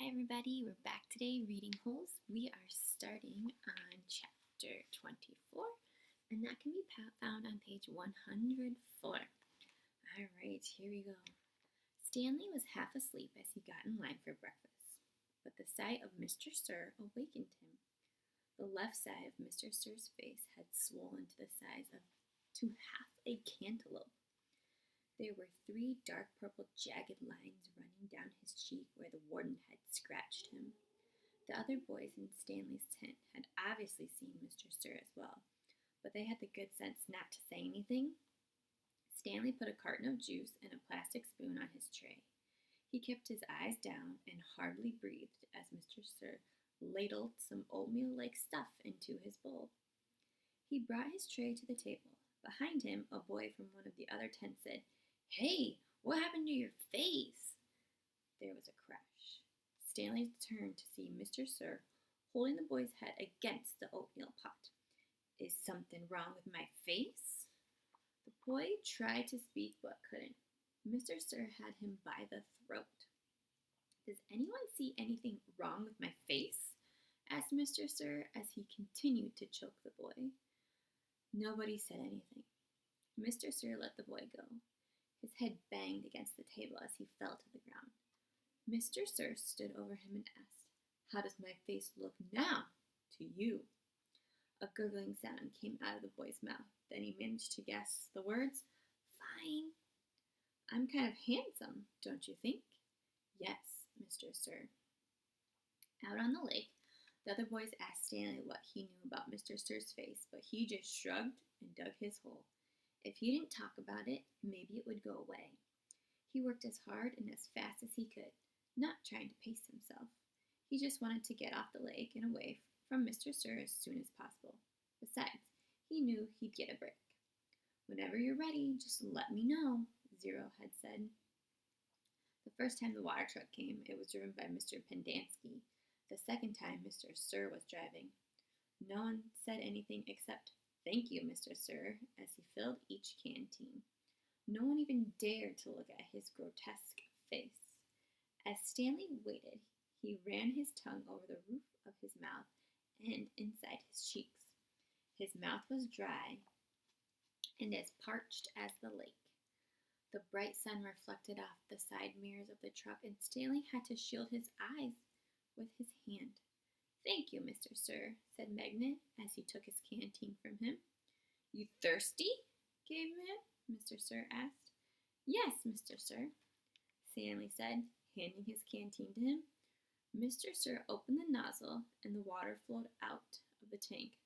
Hi everybody, we're back today reading holes. We are starting on chapter 24 and that can be found on page 104. Alright, here we go. Stanley was half asleep as he got in line for breakfast, but the sight of Mr. Sir awakened him. The left side of Mr. Sir's face had swollen to the size of half a cantaloupe. There were 3 dark purple jagged lines running down his cheek where the warden had scratched him. The other boys in Stanley's tent had obviously seen Mr. Sir as well, but they had the good sense not to say anything. Stanley put a carton of juice and a plastic spoon on his tray. He kept his eyes down and hardly breathed as Mr. Sir ladled some oatmeal-like stuff into his bowl. He brought his tray to the table. Behind him, a boy from one of the other tents said, "Hey, what happened to your face?" There was a crash. Stanley turned to see Mr. Sir holding the boy's head against the oatmeal pot. "Is something wrong with my face?" The boy tried to speak but couldn't. Mr. Sir had him by the throat. "Does anyone see anything wrong with my face?" asked Mr. Sir as he continued to choke the boy. Nobody said anything. Mr. Sir let the boy go. His head banged against the table as he fell to the ground. Mr. Sir stood over him and asked, "How does my face look now to you?" A gurgling sound came out of the boy's mouth. Then he managed to guess the words, "Fine." "I'm kind of handsome, don't you think?" "Yes, Mr. Sir." Out on the lake, the other boys asked Stanley what he knew about Mr. Sir's face, but he just shrugged and dug his hole. If he didn't talk about it, maybe it would go away. He worked as hard and as fast as he could, not trying to pace himself. He just wanted to get off the lake and away from Mr. Sir as soon as possible. Besides, he knew he'd get a break. "Whenever you're ready, just let me know," Zero had said. The first time the water truck came, it was driven by Mr. Pendanski. The second time, Mr. Sir was driving. No one said anything except, "Thank you, Mr. Sir," as he filled each canteen. No one even dared to look at his grotesque face. As Stanley waited, he ran his tongue over the roof of his mouth and inside his cheeks. His mouth was dry and as parched as the lake. The bright sun reflected off the side mirrors of the truck, and Stanley had to shield his eyes with his hand. "Thank you, Mr. Sir," said Magnet as he took his canteen from him. "You thirsty, caveman?" Mr. Sir asked. "Yes, Mr. Sir," Stanley said, handing his canteen to him. Mr. Sir opened the nozzle and the water flowed out of the tank,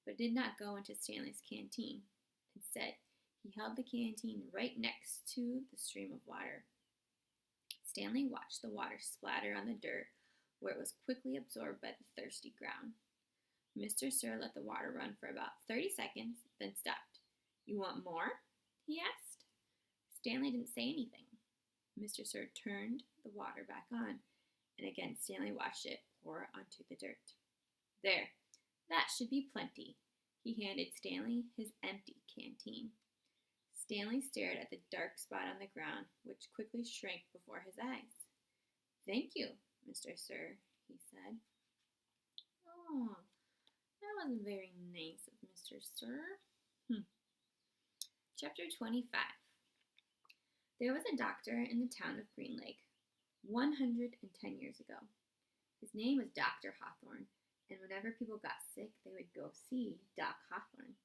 but it did not go into Stanley's canteen. Instead, he held the canteen right next to the stream of water. Stanley watched the water splatter on the dirt, where it was quickly absorbed by the thirsty ground. Mr. Sir let the water run for about 30 seconds, then stopped. "You want more?" he asked. Stanley didn't say anything. Mr. Sir turned the water back on, and again Stanley watched it pour onto the dirt. "There, that should be plenty." He handed Stanley his empty canteen. Stanley stared at the dark spot on the ground, which quickly shrank before his eyes. "Thank you, Mr. Sir," he said. "Oh, that wasn't very nice of Mr. Sir." Chapter 25. There was a doctor in the town of Green Lake 110 years ago. His name was Dr. Hawthorne, and whenever people got sick, they would go see Doc Hawthorne.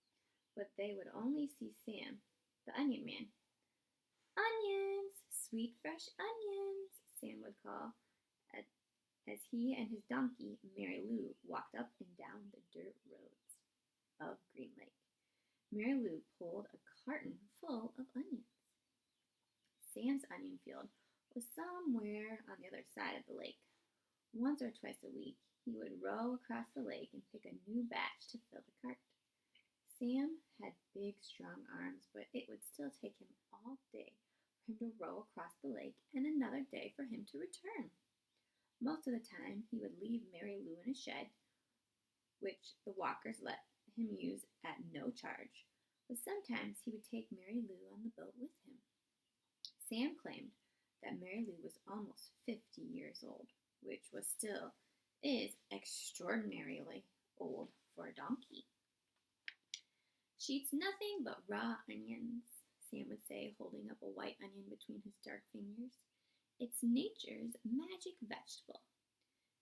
But they would only see Sam, the onion man. "Onions, sweet fresh onions," Sam would call, as he and his donkey, Mary Lou, walked up and down the dirt roads of Green Lake. Mary Lou pulled a carton full of onions. Sam's onion field was somewhere on the other side of the lake. Once or twice a week, he would row across the lake and pick a new batch to fill the cart. Sam had big, strong arms, but it would still take him all day for him to row across the lake and another day for him to return. Most of the time, he would leave Mary Lou in a shed, which the walkers let him use at no charge, but sometimes he would take Mary Lou on the boat with him. Sam claimed that Mary Lou was almost 50 years old. which was still is extraordinarily old for a donkey. She eats nothing but raw onions, Sam would say, holding up a white onion between his dark fingers. It's nature's magic vegetable.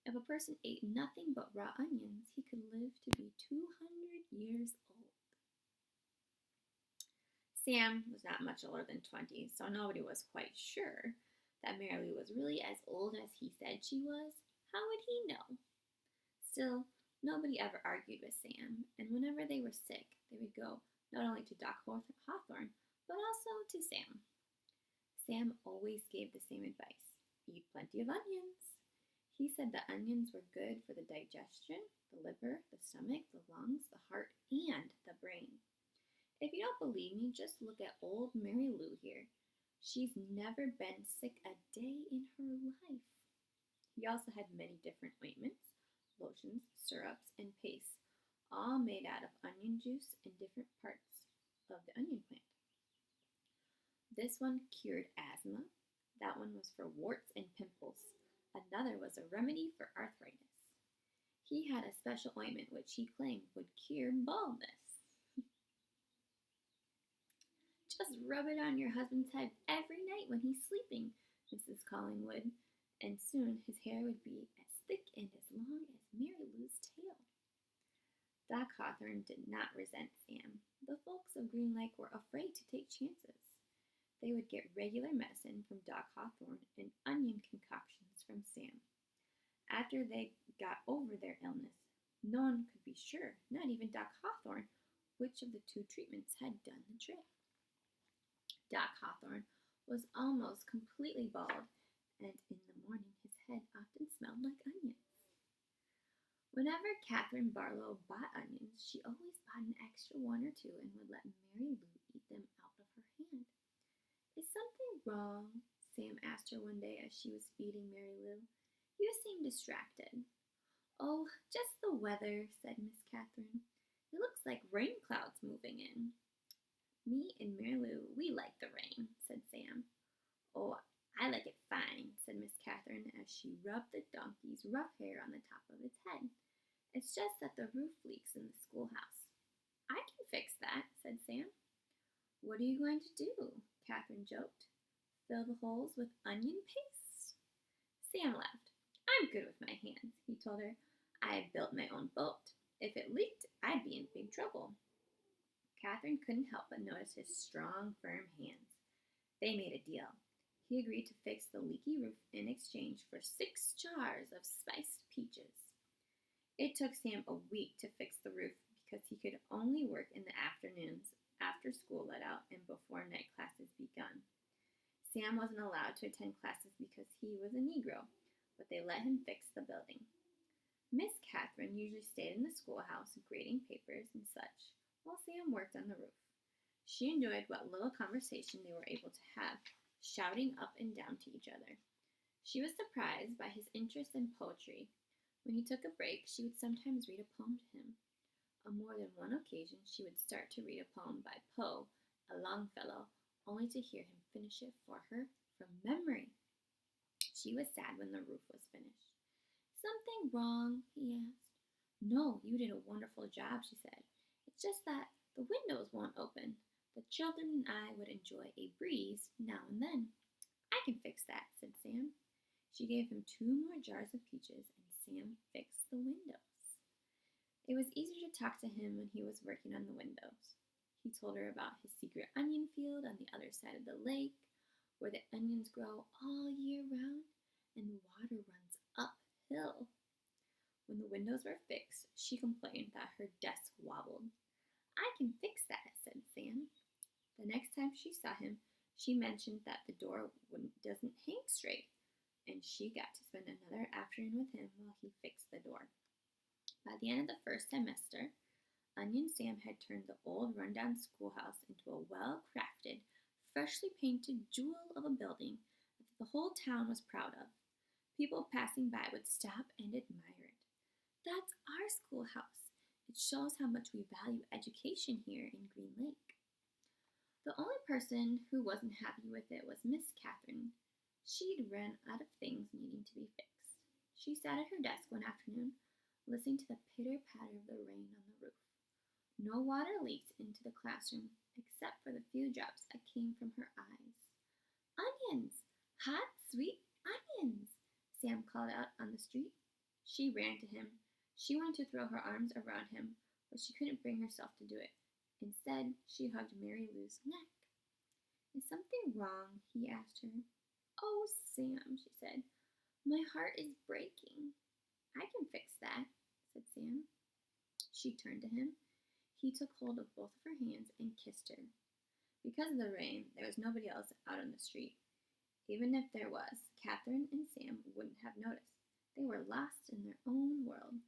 If a person ate nothing but raw onions, he could live to be 200 years old. Sam was not much older than 20, so nobody was quite sure that Mary Lou was really as old as he said she was. How would he know? Still, nobody ever argued with Sam, and whenever they were sick, they would go not only to Doc Hawthorne, but also to Sam. Sam always gave the same advice: eat plenty of onions. He said the onions were good for the digestion, the liver, the stomach, the lungs, the heart, and the brain. If you don't believe me, just look at old Mary Lou here. She's never been sick a day in her life. He also had many different ointments, lotions, syrups, and pastes, all made out of onion juice and different parts of the onion plant. This one cured asthma. That one was for warts and pimples. Another was a remedy for arthritis. He had a special ointment which he claimed would cure baldness. Just rub it on your husband's head every night when he's sleeping, Mrs. Collingwood, and soon his hair would be as thick and as long as Mary Lou's tail. Doc Hawthorne did not resent Sam. The folks of Green Lake were afraid to take chances. They would get regular medicine from Doc Hawthorne and onion concoctions from Sam. After they got over their illness, no one could be sure, not even Doc Hawthorne, which of the two treatments had done the trick. Doc Hawthorne was almost completely bald, and in the morning his head often smelled like onions. Whenever Catherine Barlow bought onions, she always bought an extra one or two and would let Mary Lou eat them out of her hand. Is something wrong? Sam asked her one day as she was feeding Mary Lou. You seem distracted. Oh, just the weather, said Miss Catherine. It looks like rain clouds moving in. Me and Mary Lou, we like the rain, said Sam. Oh, I like it fine, said Miss Catherine as she rubbed the donkey's rough hair on the top of its head. It's just that the roof leaks in the schoolhouse. I can fix that, said Sam. What are you going to do? Catherine joked. Fill the holes with onion paste? Sam laughed. I'm good with my hands, he told her. I built my own boat. If it leaked, I'd be in big trouble. Catherine couldn't help but notice his strong, firm hands. They made a deal. He agreed to fix the leaky roof in exchange for 6 jars of spiced peaches. It took Sam a week to fix the roof because he could only work in the afternoons after school let out and before night classes begun. Sam wasn't allowed to attend classes because he was a Negro, but they let him fix the building. Miss Catherine usually stayed in the schoolhouse grading papers and such, while Sam worked on the roof. She enjoyed what little conversation they were able to have, shouting up and down to each other. She was surprised by his interest in poetry. When he took a break, she would sometimes read a poem to him. On more than one occasion, she would start to read a poem by Poe, a Longfellow, only to hear him finish it for her from memory. She was sad when the roof was finished. Something wrong? He asked. No, you did a wonderful job, she said. It's just that the windows won't open. The children and I would enjoy a breeze now and then. I can fix that, said Sam. She gave him 2 more jars of peaches, and Sam fixed the windows. It was easier to talk to him when he was working on the windows. He told her about his secret onion field on the other side of the lake, where the onions grow all year round, and the water runs uphill. When the windows were fixed, she complained that her desk wobbled. I can fix that, said Sam. The next time she saw him, she mentioned that the door doesn't hang straight, and she got to spend another afternoon with him while he fixed the door. By the end of the first semester, Onion Sam had turned the old rundown schoolhouse into a well-crafted, freshly painted jewel of a building that the whole town was proud of. People passing by would stop and admire it. That's our schoolhouse. It shows how much we value education here in Green Lake. The only person who wasn't happy with it was Miss Catherine. She'd run out of things needing to be fixed. She sat at her desk one afternoon, listening to the pitter-patter of the rain on the roof. No water leaked into the classroom except for the few drops that came from her eyes. Onions! Hot, sweet onions! Sam called out on the street. She ran to him. She wanted to throw her arms around him, but she couldn't bring herself to do it. Instead, she hugged Mary Lou's neck. Is something wrong? He asked her. Oh, Sam, she said. My heart is breaking. I can fix that, said Sam. She turned to him. He took hold of both of her hands and kissed her. Because of the rain, there was nobody else out on the street. Even if there was, Catherine and Sam wouldn't have noticed. They were lost in their own world.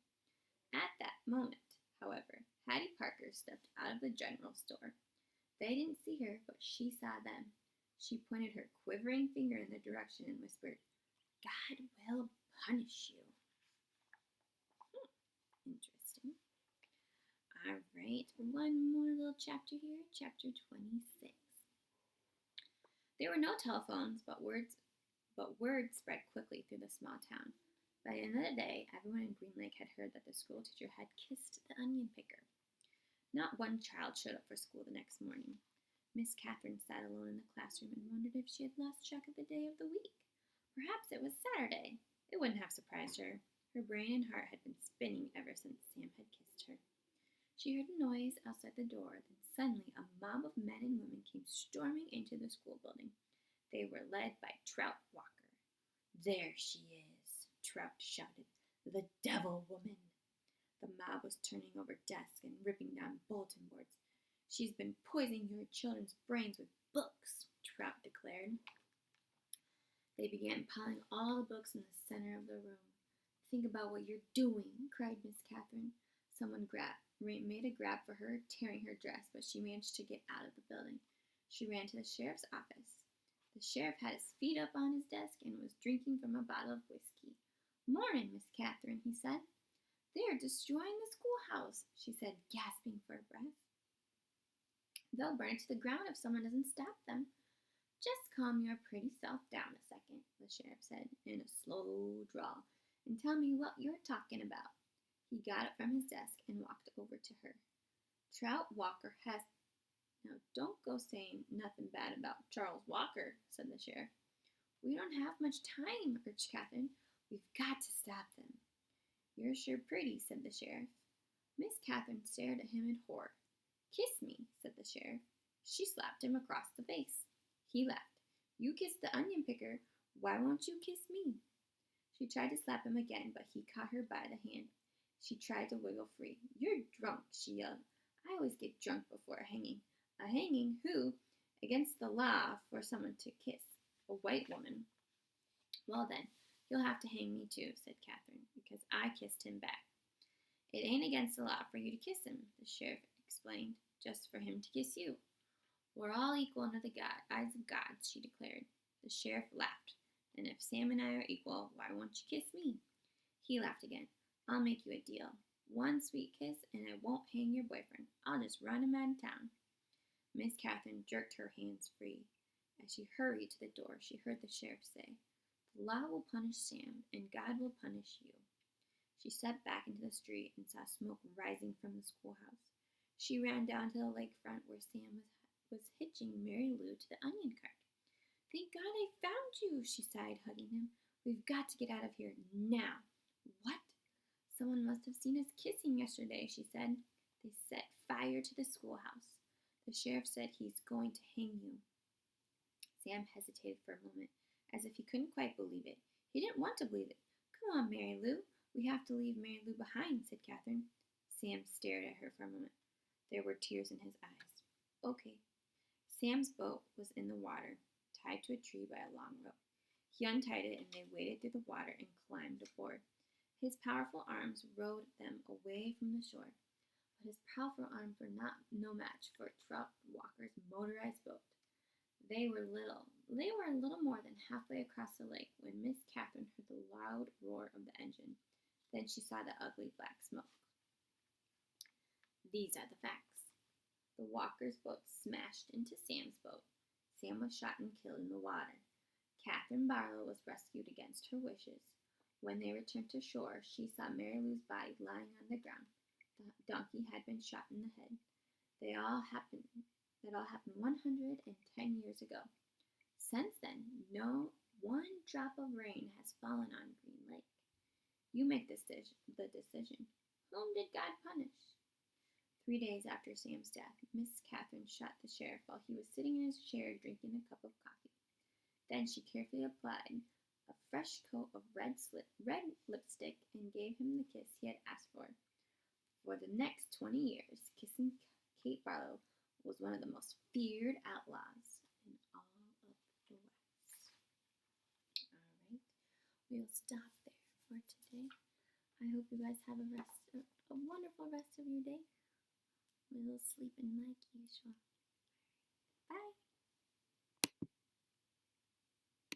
At that moment, however, Hattie Parker stepped out of the general store. They didn't see her, but she saw them. She pointed her quivering finger in their direction and whispered, God will punish you. Interesting. All right, one more little chapter here, chapter 26. There were no telephones, but word spread quickly through the small town. By the end of the day, everyone in Green Lake had heard that the school teacher had kissed the onion picker. Not one child showed up for school the next morning. Miss Catherine sat alone in the classroom and wondered if she had lost track of the day of the week. Perhaps it was Saturday. It wouldn't have surprised her. Her brain and heart had been spinning ever since Sam had kissed her. She heard a noise outside the door, then suddenly a mob of men and women came storming into the school building. They were led by Trout Walker. There she is, Trout shouted. The devil woman. The mob was turning over desks and ripping down bulletin boards. She's been poisoning your children's brains with books, Trout declared. They began piling all the books in the center of the room. Think about what you're doing, cried Miss Catherine. Someone made a grab for her, tearing her dress, but she managed to get out of the building. She ran to the sheriff's office. The sheriff had his feet up on his desk and was drinking from a bottle of whiskey. Morning, Miss Catherine, he said. They are destroying the schoolhouse, she said, gasping for breath. They'll burn it to the ground if someone doesn't stop them. Just calm your pretty self down a second, the sheriff said in a slow drawl, and tell me what you're talking about. He got up from his desk and walked over to her. Trout Walker has... Now, don't go saying nothing bad about Charles Walker, said the sheriff. We don't have much time, urged Catherine. We've got to stop them. You're sure pretty, said the sheriff. Miss Catherine stared at him in horror. Kiss me, said the sheriff. She slapped him across the face. He laughed. You kissed the onion picker. Why won't you kiss me? She tried to slap him again, but he caught her by the hand. She tried to wiggle free. You're drunk, she yelled. I always get drunk before a hanging. A hanging? Who? Against the law for someone to kiss. A white woman. Well then, he'll have to hang me too, said Catherine, because I kissed him back. It ain't against the law for you to kiss him, the sheriff explained, just for him to kiss you. We're all equal under the eyes of God, she declared. The sheriff laughed. And if Sam and I are equal, why won't you kiss me? He laughed again. I'll make you a deal. One sweet kiss, and I won't hang your boyfriend. I'll just run him out of town. Miss Catherine jerked her hands free. As she hurried to the door, she heard the sheriff say, The law will punish Sam, and God will punish you. She stepped back into the street and saw smoke rising from the schoolhouse. She ran down to the lakefront where Sam was hitching Mary Lou to the onion cart. Thank God I found you, she sighed, hugging him. We've got to get out of here now. What? Someone must have seen us kissing yesterday, she said. They set fire to the schoolhouse. The sheriff said he's going to hang you. Sam hesitated for a moment, as if he couldn't quite believe it. He didn't want to believe it. Come on, Mary Lou. We have to leave Mary Lou behind, said Catherine. Sam stared at her for a moment. There were tears in his eyes. Okay. Sam's boat was in the water, tied to a tree by a long rope. He untied it, and they waded through the water and climbed aboard. His powerful arms rowed them away from the shore, but his powerful arms were no match for Trout Walker's motorized boat. They were a little more than halfway across the lake when Miss Catherine heard the loud roar of the engine. Then she saw the ugly black smoke. These are the facts. The Walker's boat smashed into Sam's boat. Sam was shot and killed in the water. Catherine Barlow was rescued against her wishes. When they returned to shore, she saw Mary Lou's body lying on the ground. The donkey had been shot in the head. They all happened. That all happened 110 years ago. Since then, no one drop of rain has fallen on Green Lake. You make the decision. Whom did God punish? 3 days after Sam's death, Miss Catherine shot the sheriff while he was sitting in his chair drinking a cup of coffee. Then she carefully applied a fresh coat of red lipstick and gave him the kiss he had asked for. For the next 20 years, kissing Kate Barlow was one of the most feared outlaws in all of the West. All right, we'll stop there for today. I hope you guys have a wonderful rest of your day. We'll sleep in like usual. Bye.